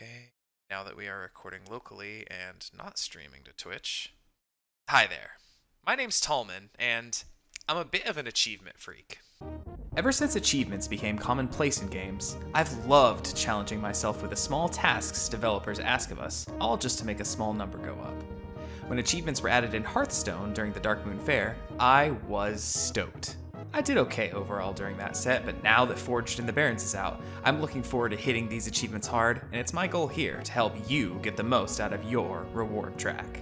Okay, now that we are recording locally and not streaming to Twitch. Hi there. My name's Tallman, and I'm a bit of an achievement freak. Ever since achievements became commonplace in games, I've loved challenging myself with the small tasks developers ask of us, all just to make a small number go up. When achievements were added in Hearthstone during the Dark Moon Fair, I was stoked. I did okay overall during that set, but now that Forged in the Barrens is out, I'm looking forward to hitting these achievements hard, and it's my goal here to help you get the most out of your reward track.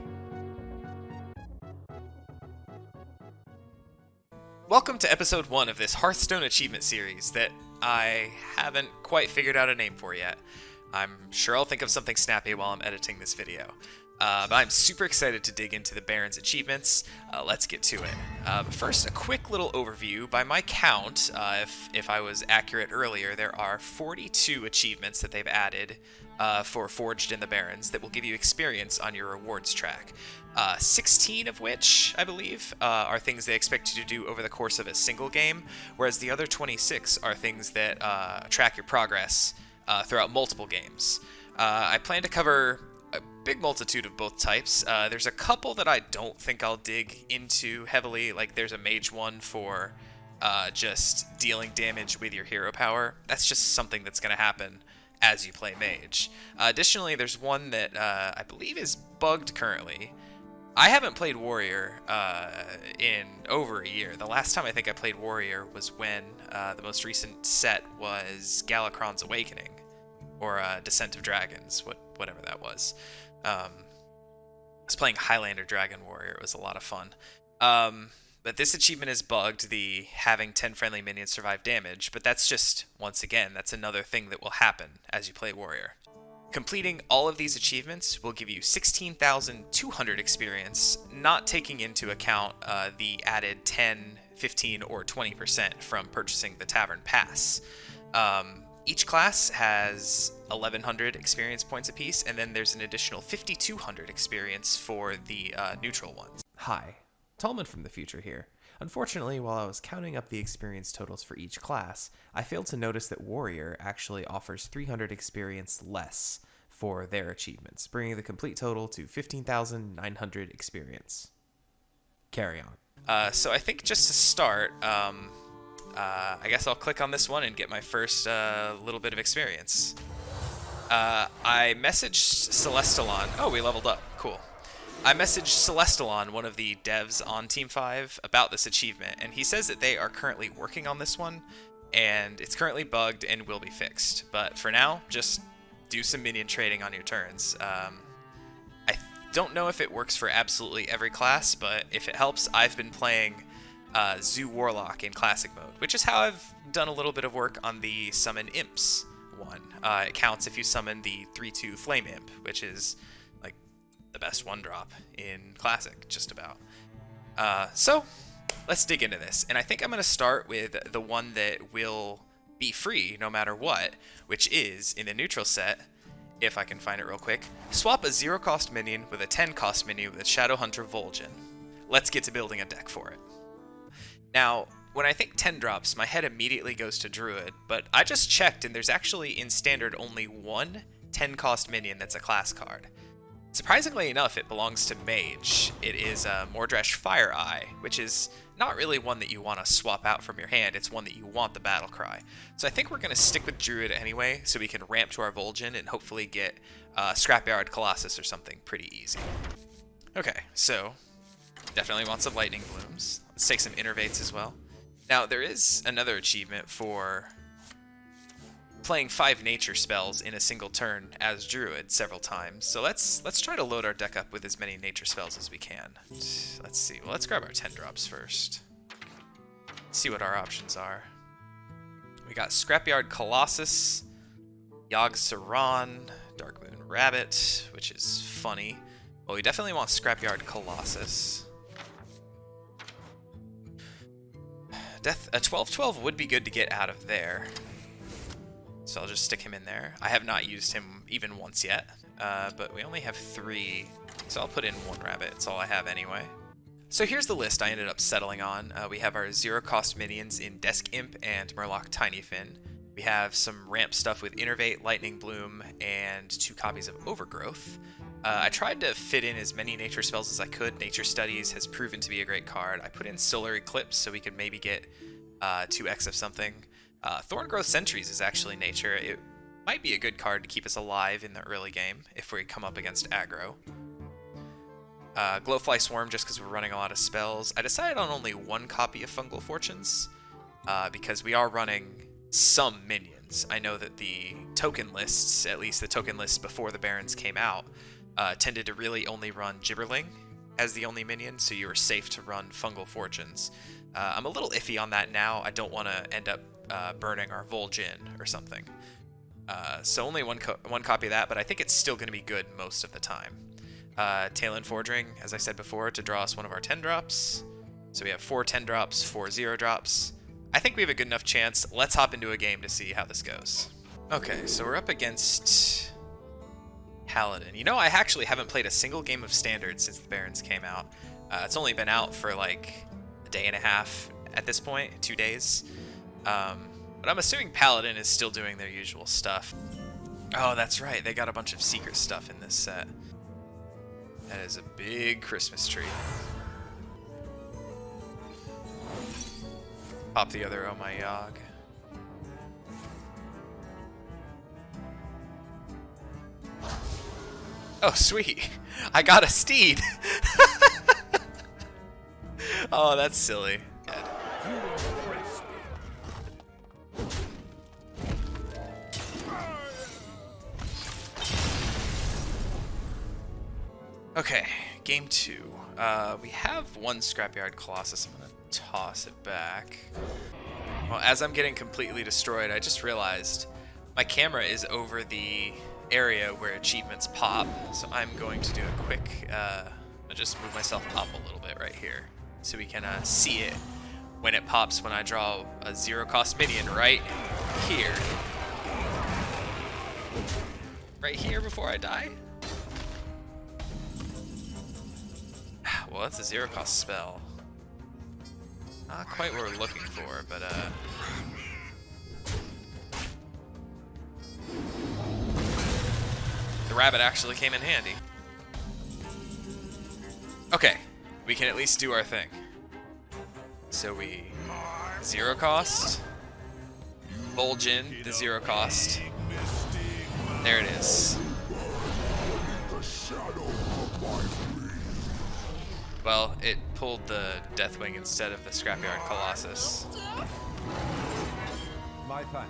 Welcome to episode 1 of this Hearthstone achievement series that I haven't quite figured out a name for yet. I'm sure I'll think of something snappy while I'm editing this video. But I'm super excited to dig into the Barrens achievements. Let's get to it. But first, a quick little overview. By my count, if I was accurate earlier, there are 42 achievements that they've added for Forged in the Barrens that will give you experience on your rewards track. 16 of which, I believe, are things they expect you to do over the course of a single game, whereas the other 26 are things that track your progress throughout multiple games. I plan to cover a big multitude of both types. There's a couple that I don't think I'll dig into heavily, like there's a mage one for just dealing damage with your hero power. That's just something that's going to happen as you play mage. Additionally, there's one that I believe is bugged currently. I haven't played warrior in over a year. The last time I think I played warrior was when the most recent set was Galakron's Awakening, or Descent of Dragons, whatever that was. I was playing Highlander Dragon Warrior. It was a lot of fun. But this achievement is bugged, the having 10 friendly minions survive damage, but that's just, once again, that's another thing that will happen as you play warrior. Completing all of these achievements will give you 16,200 experience, not taking into account the added 10, 15, or 20% from purchasing the Tavern Pass. Each class has 1,100 experience points apiece, and then there's an additional 5,200 experience for the neutral ones. Hi, Tallman from the future here. Unfortunately, while I was counting up the experience totals for each class, I failed to notice that Warrior actually offers 300 experience less for their achievements, bringing the complete total to 15,900 experience. Carry on. So I think just to start, I guess I'll click on this one and get my first little bit of experience. I messaged Celestalon. Oh, we leveled up. Cool. I messaged Celestalon, one of the devs on Team 5, about this achievement, and he says that they are currently working on this one, and it's currently bugged and will be fixed. But for now, just do some minion trading on your turns. I don't know if it works for absolutely every class, but if it helps, I've been playing Zoo Warlock in Classic mode, which is how I've done a little bit of work on the Summon Imps one. It counts if you summon the 3/2 Flame Imp, which is like the best one drop in Classic, just about. So let's dig into this, and I think I'm going to start with the one that will be free no matter what, which is, in the neutral set, if I can find it real quick, swap a 0 cost minion with a 10 cost minion with Shadow Hunter Vol'jin. Let's get to building a deck for it. Now, when I think 10 drops, my head immediately goes to Druid, but I just checked and there's actually in Standard only one 10 cost minion that's a class card. Surprisingly enough, it belongs to Mage. It is Mordresh Fire Eye, which is not really one that you want to swap out from your hand, it's one that you want the battle cry. So I think we're going to stick with Druid anyway, so we can ramp to our Vol'jin and hopefully get Scrapyard Colossus or something pretty easy. Okay, so definitely want some Lightning Blooms. Let's take some Innervates as well. Now, there is another achievement for playing 5 nature spells in a single turn as Druid several times. So let's try to load our deck up with as many nature spells as we can. Let's see. Well, let's grab our 10 drops first. See what our options are. We got Scrapyard Colossus, Yogg Saron, Dark Moon Rabbit, which is funny. Well, we definitely want Scrapyard Colossus. A 12/12 would be good to get out of there. So I'll just stick him in there. I have not used him even once yet, but we only have 3, so I'll put in 1 rabbit. It's all I have anyway. So here's the list I ended up settling on. We have our 0 cost minions in Desk Imp and Murloc Tinyfin. We have some ramp stuff with Innervate, Lightning Bloom, and 2 copies of Overgrowth. I tried to fit in as many nature spells as I could. Nature Studies has proven to be a great card. I put in Solar Eclipse so we could maybe get 2x of something. Thorngrowth Sentries is actually nature. It might be a good card to keep us alive in the early game if we come up against aggro. Glowfly Swarm just because we're running a lot of spells. I decided on only 1 copy of Fungal Fortunes because we are running some minions. I know that the token lists, at least the token lists before the Barrens came out, tended to really only run Gibberling as the only minion, so you were safe to run Fungal Fortunes. I'm a little iffy on that now. I don't want to end up burning our Vol'jin or something. So only one copy of that, but I think it's still going to be good most of the time. Talon Forging, as I said before, to draw us one of our 10 drops. So we have 4 10 drops, 4 0 drops. I think we have a good enough chance. Let's hop into a game to see how this goes. Okay, so we're up against Paladin. You know, I actually haven't played a single game of Standard since the Barrens came out. It's only been out for like a day and a half at this point, 2 days. But I'm assuming Paladin is still doing their usual stuff. Oh, that's right. They got a bunch of secret stuff in this set. That is a big Christmas tree. Pop the other Oh My Yogg. Oh, sweet. I got a steed. Oh, that's silly. Okay, game 2. We have 1 Scrapyard Colossus. I'm gonna toss it back. Well, as I'm getting completely destroyed, I just realized my camera is over the area where achievements pop, so I'm going to do a quick, I'll just move myself up a little bit right here, so we can see it when it pops when I draw a 0-cost minion right here. Right here before I die? Well, that's a 0-cost spell. Not quite what we're looking for, but the rabbit actually came in handy. Okay, we can at least do our thing. So we 0-cost, Vol'jin, the 0-cost. There it is. Well, it pulled the Deathwing instead of the Scrapyard Colossus. My thanks.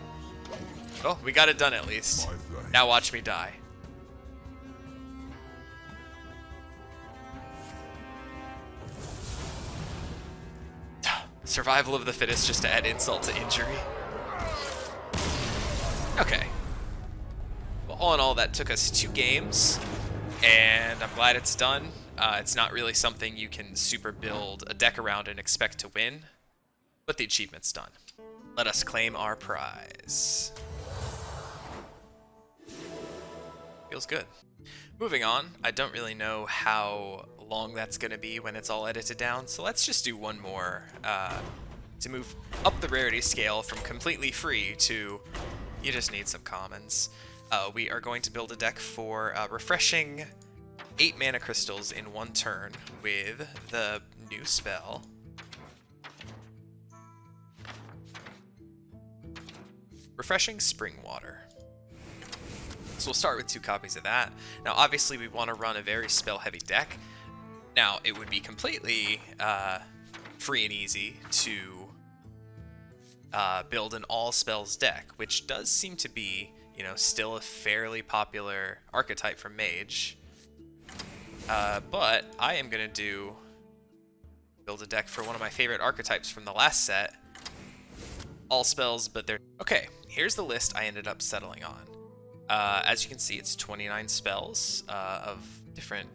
Well, we got it done at least. Now watch me die. Survival of the fittest just to add insult to injury. Okay. Well, all in all, that took us 2 games, and I'm glad it's done. It's not really something you can super build a deck around and expect to win, but the achievement's done. Let us claim our prize. Feels good. Moving on, I don't really know how long that's going to be when it's all edited down, so let's just do one more to move up the rarity scale from completely free to you just need some commons. We are going to build a deck for refreshing 8 mana crystals in 1 turn with the new spell. Refreshing Spring Water. So we'll start with 2 copies of that. Now obviously we want to run a very spell heavy deck. Now it would be completely free and easy to build an all spells deck, which does seem to be, you know, still a fairly popular archetype for Mage. But I am going to build a deck for one of my favorite archetypes from the last set. All spells, but they're... Okay, here's the list I ended up settling on. As you can see, it's 29 spells of different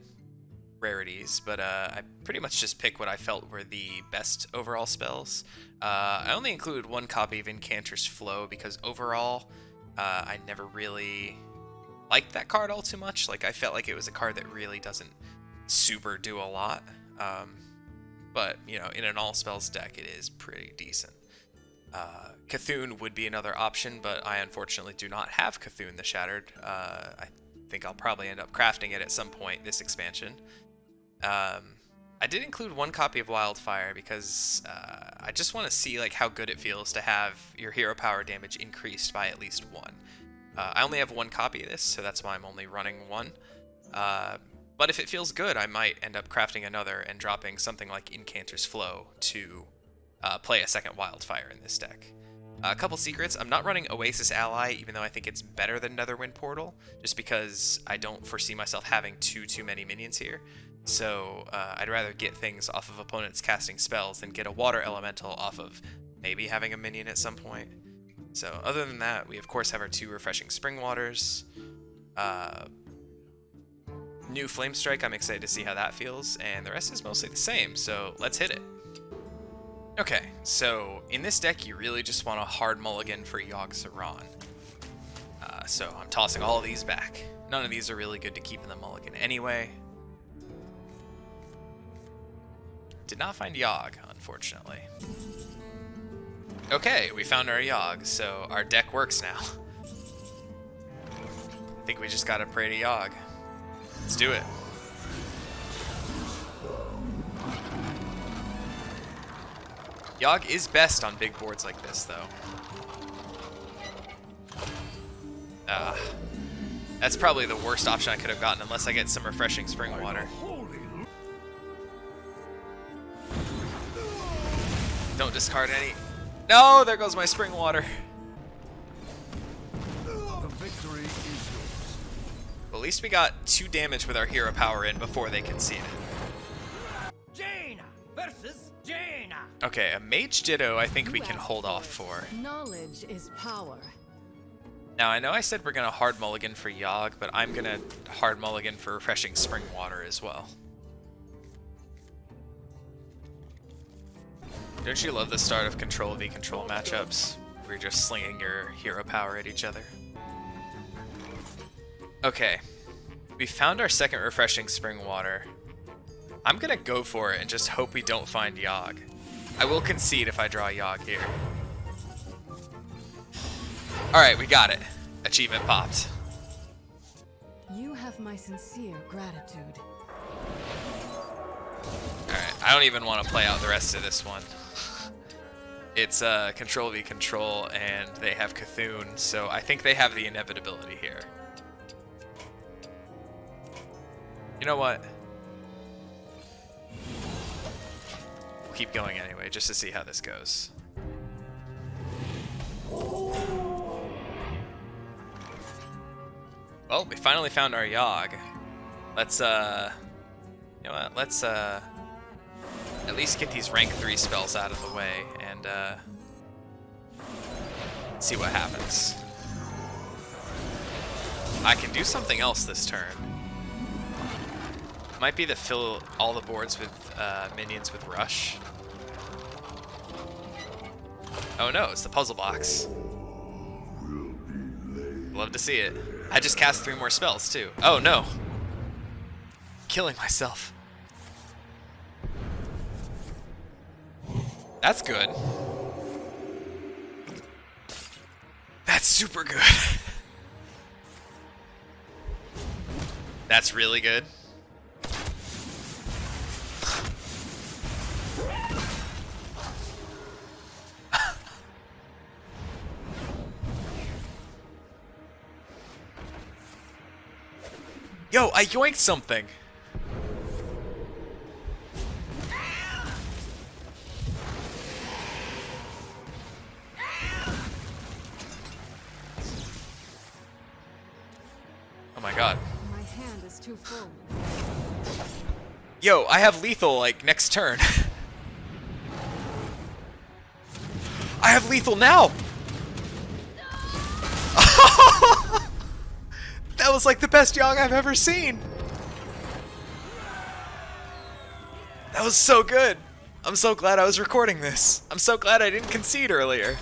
rarities, but I pretty much just picked what I felt were the best overall spells. I only included 1 copy of Incanter's Flow because overall, I never really liked that card all too much. Like, I felt like it was a card that really doesn't super do a lot. But, you know, in an all spells deck, it is pretty decent. Cthulhu would be another option, but I unfortunately do not have Cthulhu the Shattered. I think I'll probably end up crafting it at some point this expansion. I did include one copy of Wildfire because I just want to see like how good it feels to have your hero power damage increased by at least one. I only have one copy of this, so that's why I'm only running one. But if it feels good, I might end up crafting another and dropping something like Incanter's Flow to play a second Wildfire in this deck. A couple secrets, I'm not running Oasis Ally, even though I think it's better than Netherwind Portal, just because I don't foresee myself having too many minions here. So I'd rather get things off of opponents casting spells than get a water elemental off of maybe having a minion at some point. So other than that, we of course have our 2 refreshing spring waters. New Flame Strike, I'm excited to see how that feels, and the rest is mostly the same, so let's hit it. Okay, so in this deck you really just want a hard mulligan for Yogg-Saron. So I'm tossing all of these back. None of these are really good to keep in the mulligan anyway. Did not find Yogg, unfortunately. Okay, we found our Yogg, so our deck works now. I think we just gotta pray to Yogg. Let's do it. Yogg is best on big boards like this, though. That's probably the worst option I could have gotten unless I get some refreshing spring water. Don't discard any. No, there goes my spring water. The victory is yours. At least we got 2 damage with our hero power in before they conceded. Jaina versus Jaina. Okay, a Mage Ditto I think we can hold off for. Knowledge is power. Now, I know I said we're going to hard mulligan for Yogg, but I'm going to hard mulligan for refreshing spring water as well. Don't you love the start of Control v Control matchups, where you're just slinging your hero power at each other? Okay, we found our second refreshing spring water. I'm gonna go for it and just hope we don't find Yogg. I will concede if I draw Yogg here. Alright, we got it. Achievement popped. You have my sincere gratitude. Alright, I don't even want to play out the rest of this one. It's Control v Control, and they have Cthulhu, so I think they have the inevitability here. You know what? We'll keep going anyway, just to see how this goes. Well, we finally found our Yogg. Let's, you know what? Let's, at least get these rank 3 spells out of the way and see what happens. I can do something else this turn. Might be to fill all the boards with minions with Rush. Oh no, it's the puzzle box. Love to see it. I just cast 3 more spells too. Oh no. Killing myself. That's good. That's super good. That's really good. Yo, I yoinked something. Oh my god. My hand is too full. Yo, I have lethal, like, next turn. I have lethal now! That was like the best Yogg I've ever seen! That was so good! I'm so glad I was recording this. I'm so glad I didn't concede earlier.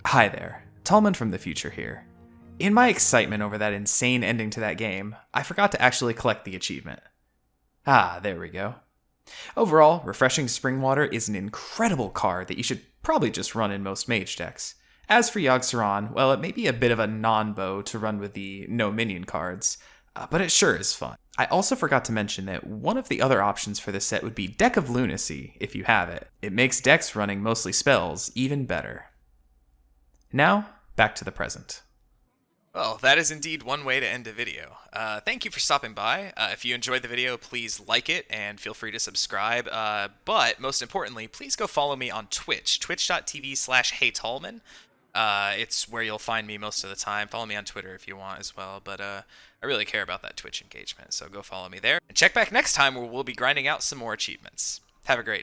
Hi there, Tallman from the future here. In my excitement over that insane ending to that game, I forgot to actually collect the achievement. Ah, there we go. Overall, Refreshing Spring Water is an incredible card that you should probably just run in most mage decks. As for Yogg-Saron, well, it may be a bit of a non-bow to run with the no minion cards, but it sure is fun. I also forgot to mention that one of the other options for this set would be Deck of Lunacy, if you have it. It makes decks running mostly spells even better. Now, back to the present. Well, that is indeed one way to end a video. Thank you for stopping by. If you enjoyed the video, please like it and feel free to subscribe. But most importantly, please go follow me on Twitch, twitch.tv/HeyTallman. It's where you'll find me most of the time. Follow me on Twitter if you want as well. But I really care about that Twitch engagement, so go follow me there. And check back next time where we'll be grinding out some more achievements. Have a great day.